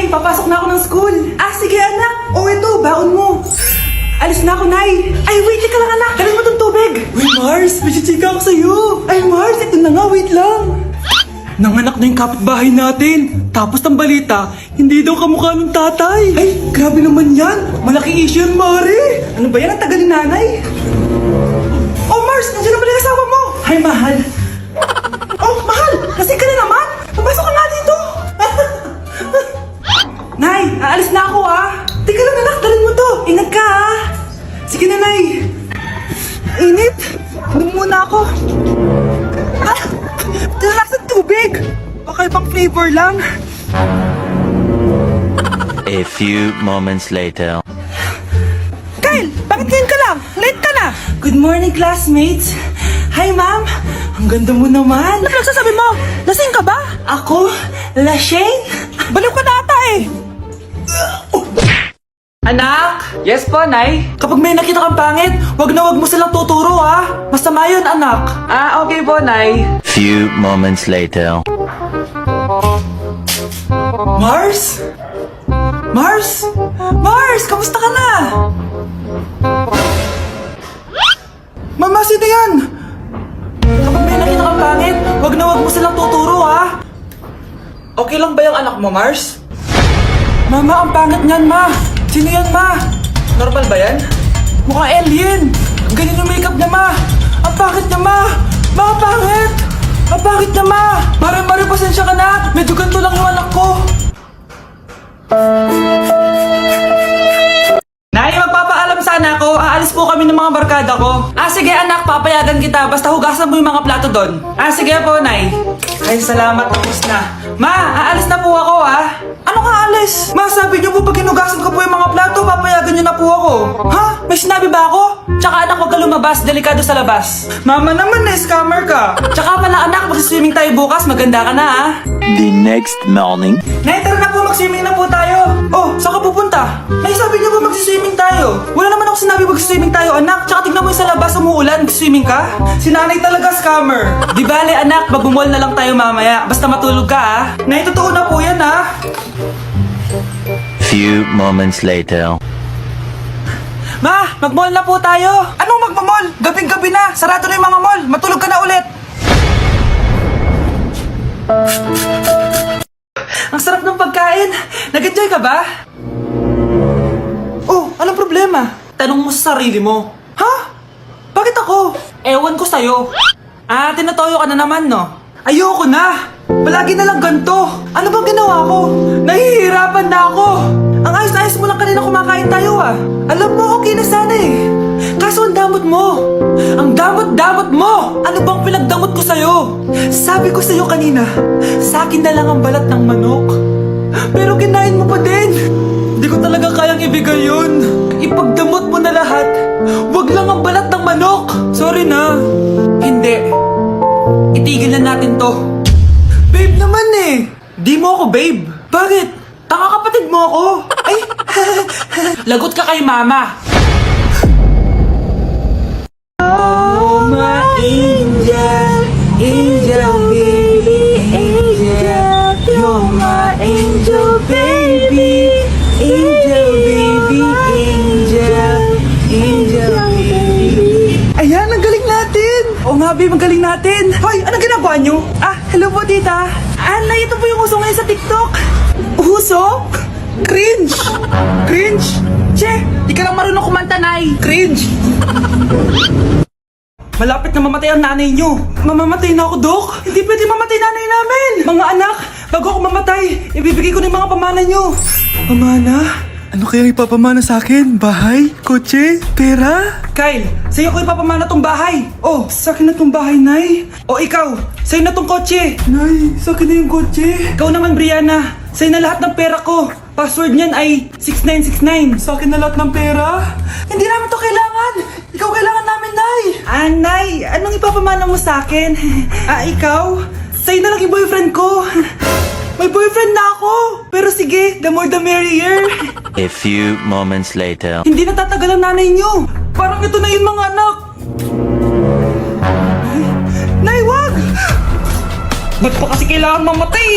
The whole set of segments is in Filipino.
Nay, papasok na ako ng school. Sige anak. Ito, baon mo. Alis na ako, Nay. Wait, ka lang anak. Dalhin mo tong tubig. Uy, Mars, may chichika ako sa'yo. Mars, ito na nga, wait lang. Nanganak na yung kapitbahay natin. Tapos ang balita, hindi daw kamukha ng tatay. Grabe naman yan. Malaking issue yan, Mari. Ano ba yan? Ang tagal ni nanay. Mars, nandiyan na pala yung asawa mo. Hi, mahal. Mahal, lasing ka na naman. Pumasok ka nga dito. Nay, aalis na ako Teka lang anak, dalhin mo to. Ingat ka Sige na, Nay. Init. Doon muna ako. Tilalak sa tubig. Baka ibang flavor lang. A few moments later. Kyle, bakit ngayon ka lang? Late ka na. Good morning, classmates. Hi, ma'am. Ang ganda mo naman. Ano nagsasabi mo? Lasing ka ba? Ako? Lasing? Baliw ka na ata Anak! Yes po, Nay. Kapag may nakita kang pangit, wag mo silang tuturo Masama yun, anak. Okay po, Nay. Few moments later. Mars? Mars? Mars, kamusta ka na? Mama, sino yan? Kapag may nakita kang pangit, wag mo silang tuturo Okay lang ba yung anak mo, Mars? Mama, ang pangit niyan, ma. Sino yan, ma? Normal ba yan? Mukhang alien. Ganyan yung makeup niya, ma. Ang pangit niya, ma. Ma, ang pangit. Ang pangit niya, ma. Mare, pasensya ka na. Medyo ganito lang yung anak ko. Nay, magpapaalam sana ako. Aalis po kami ng mga barkada ko. Sige anak, papayagan kita. Basta hugasan mo yung mga plato doon. Sige po, Nay. Salamat. Tapos na. Ma, aalis na po ako Ano ka alis? Ma, sabi niyo po pag hinugasan ko po yung mga plato, papayagan niyo na po ako. May sinabi ba ako? Tsaka anak, huwag ka lumabas. Delikado sa labas. Mama naman scammer ka. Tsaka pala anak, mag-swimming tayo bukas. Maganda ka na The next morning. Nay, tara na po, mag-swimming na po tayo. Saan ka pupunta? Nay, sabi niyo po mag-swimming tayo. Wala naman ako sinabi mag-swimming tayo, anak. Tsaka tignan mo yung sa labas, umuulan, mag-swimming ka. Si nanay talaga scammer. Di bale, anak, magbumol na lang tayo mamaya. Basta matulog ka, Nay, totoo na po yan, Few moments later. Ma, mag-mall na po tayo. Anong magmamall? Gabing-gabi na. Sarado na yung mga mall. Matulog ka na ulit. Ang sarap ng pagkain. Nag-enjoy ka ba? Anong problema? Tanong mo sa sarili mo. Bakit ako? Ewan ko sa'yo. Tinatoyo ka na naman, no? Ayoko na. Palagi na lang ganito. Ano bang ginawa ko? Nahihirapan na ako. Ang ayos-ayos mo lang kanina kumakain tayo Alam mo, okay na sana Kaso ang damot mo. Ang damot-damot mo. Ano bang pinagdamot ko sa'yo? Sabi ko sa'yo kanina, sa akin na lang ang balat ng manok. Pero kinain mo pa din. Hindi ko talaga kayang ibigay yun. Ipagdamot mo na lahat. Wag lang ang balat ng manok. Sorry na. Hindi. Itigil na natin to. Babe naman Di mo ako babe. Bakit? Taka kapatid mo ako. Lagot ka kay mama. Oh, my angel. Angel, baby. Angel. You're my angel, baby. Angel, baby. Angel. Angel, baby. Ayan, ang galing natin. Oo nga, babe, ang galing natin. Hoy, anong ginagawa nyo? Hello po, tita. Nay, ito po yung uso ngayon sa TikTok. Uso? Cringe. Cringe? Che, di ka lang marunong kumanta, Nay. Cringe. Malapit na mamatay ang nanay nyo. Mamamatay na ako, Dok. Hindi pwede mamatay nanay namin. Mga anak, bago ako mamatay, ibibigay ko na yung mga pamana nyo. Pamana? Ano kayang ipapamana sa akin? Bahay? Kotse? Pera? Kyle, sa'yo ko ipapamana tong bahay. Sa akin na tong bahay, Nay. Ikaw, sa'yo na tong kotse. Nay, sa akin na yung kotse. Ikaw naman, Brianna. Sa'yo na lahat ng pera ko. Password niyan ay 6969. Sa akin na lahat ng pera? Hindi namin to kailangan. Ikaw kailangan namin, Nay. Nay, anong ipapamana mo sa akin? Ikaw? Sa'yo na lang yung boyfriend ko. May boyfriend na ako. Pero sige, the more the merrier. A few moments later. Hindi natatagal ang nanay niyo. Parang ito na yun, mga anak. Nay, wag! Ba't pa kasi kailangan mamatay?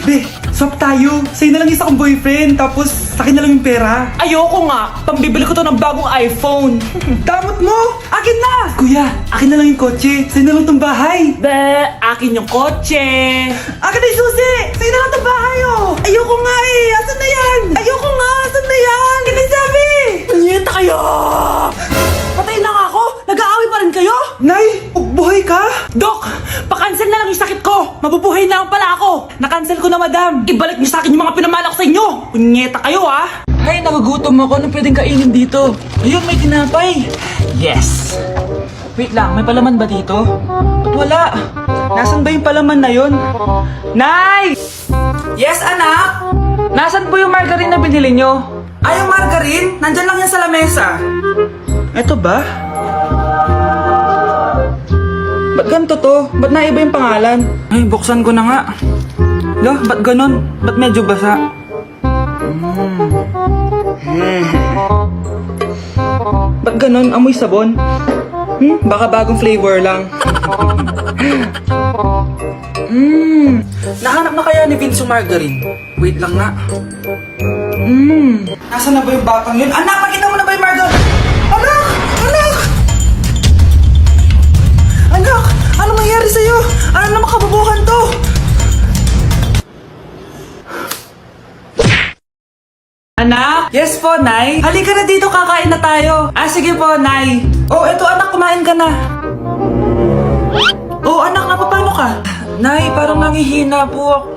Be, swap tayo. Sa'yo na lang isa kong boyfriend, tapos akin na lang yung pera. Ayoko nga. Pambibili ko to ng bagong iPhone. Damot mo! Akin na! Kuya, akin na lang yung kotse. Sa'yo na lang tong bahay. Be, akin yung kotse. Akin na yung susi! Sa'yo na lang tong bahay, oh! Ayoko nga eh! Asan na yan? Ayoko nga! Asan na yan? Kinisabi! Punyeta kayo! Patay na nga ako! Nag-aaway pa rin kayo? Nay! Buhay ka? Dok, pakancel na lang yung sakit ko. Mabubuhay na lang pala ako. Nakancel ko na, madam. Ibalik niyo sa akin yung mga pinamala ko sa inyo. Punyeta kayo ah. Ay, nagugutom ako. Anong pwedeng kainin dito? Ayun, may tinapay. Yes! Wait lang, may palaman ba dito? Ba't wala? Nasaan ba yung palaman na yun? Nay! Yes, anak? Nasaan po yung margarine na binili nyo? Ay, yung margarine? Nandyan lang yan sa lamesa. Eto ba? Ba't ganito to? Ba't naiba yung pangalan? Ay, buksan ko na nga. Lo, ba't ganon? Ba't medyo basa? Ba't ganon? Amoy sabon? Baka bagong flavor lang. Nahanap na kaya ni Vince yung margarine? Wait lang nga. Nasaan na ba yung batang yun? Anak, nakita mo na ba yung margarine? Anak! Anak! Anak! Ano mangyari sa'yo? Ano naman kabubuhan to? Anak? Yes po, Nay. Halika na dito, kakain na tayo. Ah, sige po, Nay. Oh, eto anak, kumain ka na. Oh, anak, napapano ka? Nay, parang nangihina po ako.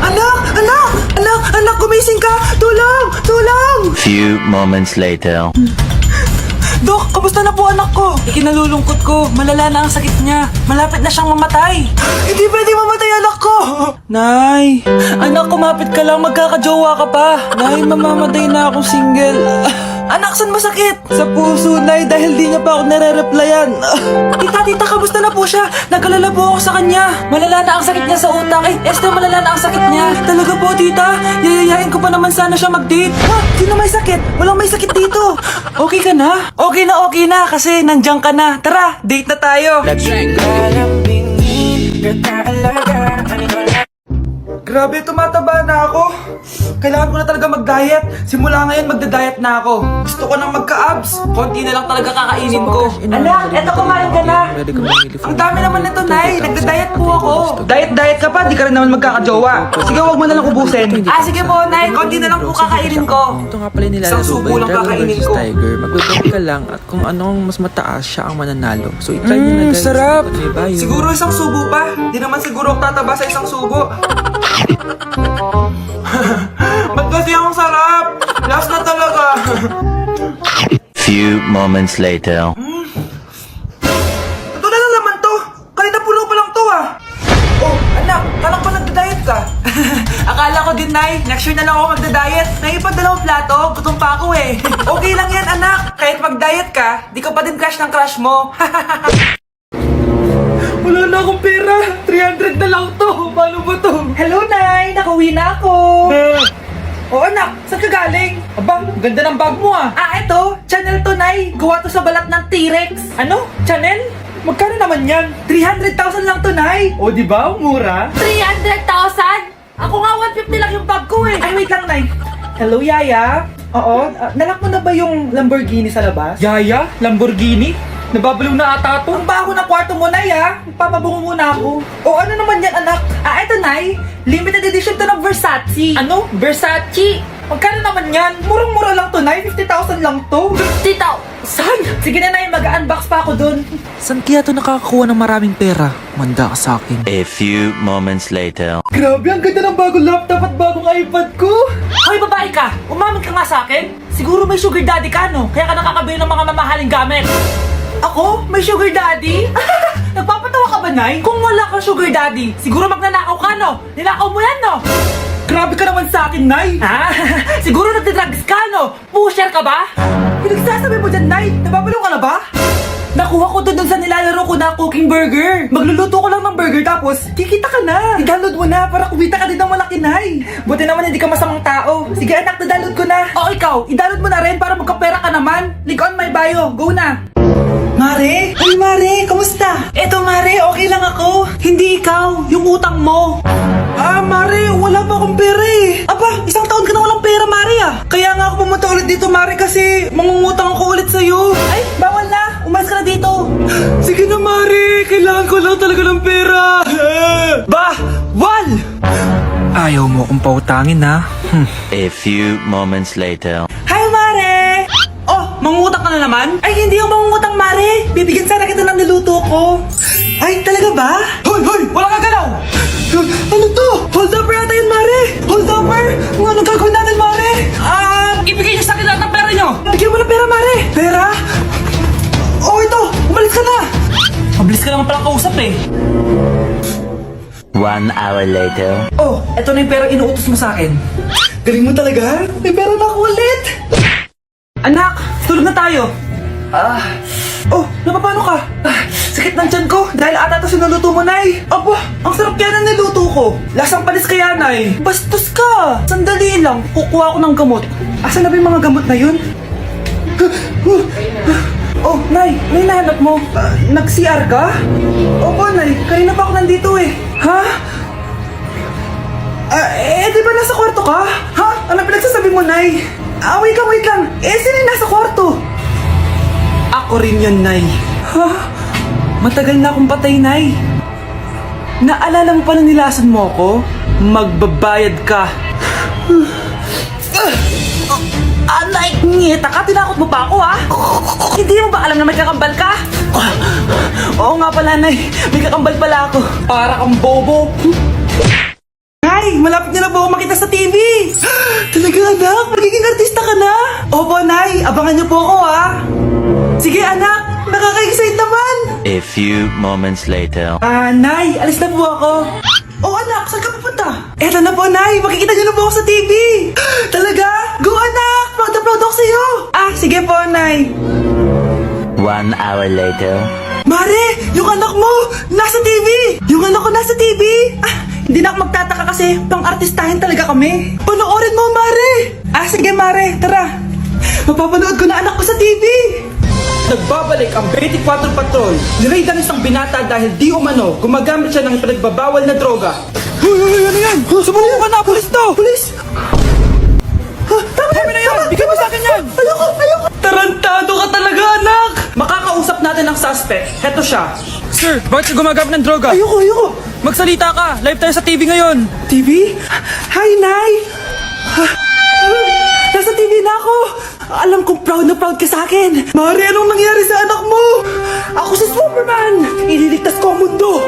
Anak! Anak! Anak! Anak! Gumising ka! Tulong! Tulong! Few moments later. Dok, kamusta na po anak ko? Ikinalulungkot ko. Malala na ang sakit niya. Malapit na siyang mamatay. Hindi pwede mamatay anak ko! Nay! Anak, kumapit ka lang. Magkakajowa ka pa. Nay, mamamatay na akong single. Anak, saan masakit? Sa puso, Nay, dahil di niya pa ako nare-replyan. Tita, kamusta na po siya? Nagkalala po ako sa kanya. Malala na ang sakit niya sa utak. Eh, Esther, malala na ang sakit niya. Talaga po, tita. Yayayain ko pa naman sana siya mag-date. Ha? Sino may sakit? Walang may sakit dito. Okay ka na? Okay na, kasi nandiyan ka na. Tara, date na tayo. Grabe, tumataba na ako. Kailangan ko na talaga mag-diet. Simula ngayon, magda-diet na ako. Gusto ko nang magka-abs. Konti na lang talaga kakainin ko. Anak, eto kumain ka na. Ang dami naman nito, Nay. Nagda-diet po ako. Diet ka pa, di ka rin naman magkakajowa. Sige, wag mo na lang ubusin. Ah, sige po, Nay. Konti na lang po kakainin ko. Ito nga pala nilalaro Isang subo ba yung lang Dragon kakainin vs ko. Tiger. Mag-bet ka lang at kung anong mas mataas siya ang mananalo. So i-try nyo na guys. Sarap. At may bayo. Siguro isang subo pa. Di naman siguro ako tataba sa isang subo. Ba't kasi ang sarap? Last na talaga. Few moments later. Ito na lang naman to. Kanina pulo pa lang to ah. Oh, anak, kala ko nagda-diet ka. Akala ko din, Nay. Next year na lang ako magda-diet. Naipad dalawang plato, gutom pa ako eh. Okay lang yan, anak. Kahit mag-diet ka, di ka pa din crush ng crush mo. Wala na akong pera. 300 na lang to. Paano ba to? Hello, Nay. Nakauwi na ako. Oh, anak. Saan ka galing? Aba, ganda ng bag mo ah. Ah, eto. Channel to, Nay. Gawa to sa balat ng T-Rex. Ano? Channel? Magkano naman yan? 300,000 lang to, Nay. O, di ba? Mura. 300,000? Ako nga 150 lang yung bag ko eh. Ay, wait lang, Nay. Hello, Yaya? Oo, nalak mo na ba yung Lamborghini sa labas? Yaya? Lamborghini? Nababaliw na ata to. Ang bago na kwarto mo, Nay, ha? Papabungo muna ako. O, ano naman yan, anak? Ah, eto, Nay. Limited edition to ng Versace. Ano? Versace? Magkano naman yan? Murang-mura lang to, Nay. 50,000 lang to. 50,000? Sige na, Nay. Mag-unbox pa ako dun. Saan kaya ito nakakakuha ng maraming pera? Manda ka sa akin. A few moments later. Grabe, ang ganda ng bagong laptop at bagong iPad ko. Hoy, babae ka! Umamin ka nga sa akin! Siguro may sugar daddy ka, no? Kaya ka nakakabili ng mga mamahaling gamit! Ako? May sugar daddy? Nagpapatawa ka ba, Nay? Kung wala kang sugar daddy, siguro magnanakaw ka, no? Ninakaw mo yan, no? Grabe ka naman sa akin, Nay. Ha? Siguro nagdadrugs ka, no? Pusher ka ba? Pinagsasabi mo dyan, Nay. Nababaliw ka na ba? Nakuha ko to dun sa nilalaro ko na cooking burger. Magluluto ko lang ng burger tapos kikita ka na. I-download mo na para kumita ka din ng malaki, Nay. Buti naman hindi ka masamang tao. Sige anak, na-download ko na. O ikaw, i-download mo na rin para magkapera ka naman. Link on my bio. Go na. Mare? Ay, Mare, kamusta? Eto, Mare, okay lang ako. Hindi ikaw, yung utang mo. Mare, wala pa akong pera eh. Aba, isang taon ka na walang pera, Mare ah. Kaya nga ako pumunta ulit dito, Mare, kasi mangungutang ako ulit sa'yo. Ay, bawal na. Umalis ka na dito. Sige na, Mare. Kailangan ko lang talaga ng pera. Wal! Ayaw mo akong pautangin, ha? A few moments later. Hi, Mare! Oh, mangungutang ka na naman? Ay, hindi ako mangungutang, Mare. Bibigyan sana kita ng niluto ko. Ay, talaga ba? Hoy! Wala ka galaw! Ano to? Hold up yata yun, Mare! Hold upper! Anong gagawin natin, Mare? Ibigay niyo sa akin lahat ng pera niyo! Bigyan mo ng pera, Mare! Pera? Oh, ito! Umalis ka na! Mabilis ka naman palang kausap eh. 1 hour later. Oh, ito na yung pera inuutos mo sa akin. Galing mo talaga? May pera na ako ulit! Anak, tulog na tayo. Oh, napapano ka? Sakit ng tiyan ko dahil ata ito sinuluto mo, Nay. Aba, ang sarap kaya ng niluto ko. Lasang panis kaya, Nay. Bastos ka. Sandali lang, kukuha ko ng gamot. Asan na ba yung mga gamot na yun? Oh, Nay, may nahanap mo. Nag-CR ka? Opo, Nay. Kanina pa ako nandito eh. Ha? Di ba nasa kwarto ka? Ha? Ano pinagsasabi mo, Nay? Wait lang. Sino yung nasa kwarto? Ako rin yun, Nay. Ha? Matagal na akong patay, Nay. Naalala mo pa na nilasan mo ako? Magbabayad ka. Nay, ngita ka, tinakot mo pa ako, ha? Hindi mo ba alam na may kakambal ka? Oo nga pala, Nay. May kakambal pala ako. Para kang bobo. Nay, malapit na po ako makita sa TV. Talaga, anak? Magiging artista ka na? Opo, Nay. Abangan niyo po ako, ha? Sige, anak. Nakaka-excite naman. A few moments later. Nay. Alis na po ako. Oh, anak. Saan ka pupunta? Eto na po, Nay. Makikita niyo na po ako sa TV. Talaga? Go, anak. Proud na proud ako sa'yo. Sige po, Nay. 1 hour later. Mare, yung anak mo, nasa TV! Yung anak ko nasa TV! Hindi na ako magtataka kasi pang-artistahin talaga kami. Panoorin mo, Mare! Sige, Mare, tara. Mapapanood ko na anak ko sa TV! Nagbabalik ang 24 Patrol. Niraid ang isang binata dahil di umano gumagamit siya ng pinagbabawal na droga. Hoy, ano yan? Sumuko ka na, pulis to! Pulis! Tama na yan! Bigyan mo sa akin yan! Ayoko! Tarantado ka talaga, anak! Makakausap natin ang suspect. Heto siya. Sir, bakit ka gumagamit ng droga? Ayoko! Magsalita ka! Live tayo sa TV ngayon! TV? Hi, Nay! Nasa TV na ako! Alam kong proud na proud ka sa akin! Mari, anong nangyari sa anak mo? Ako si Superman! Ililigtas ko ang mundo!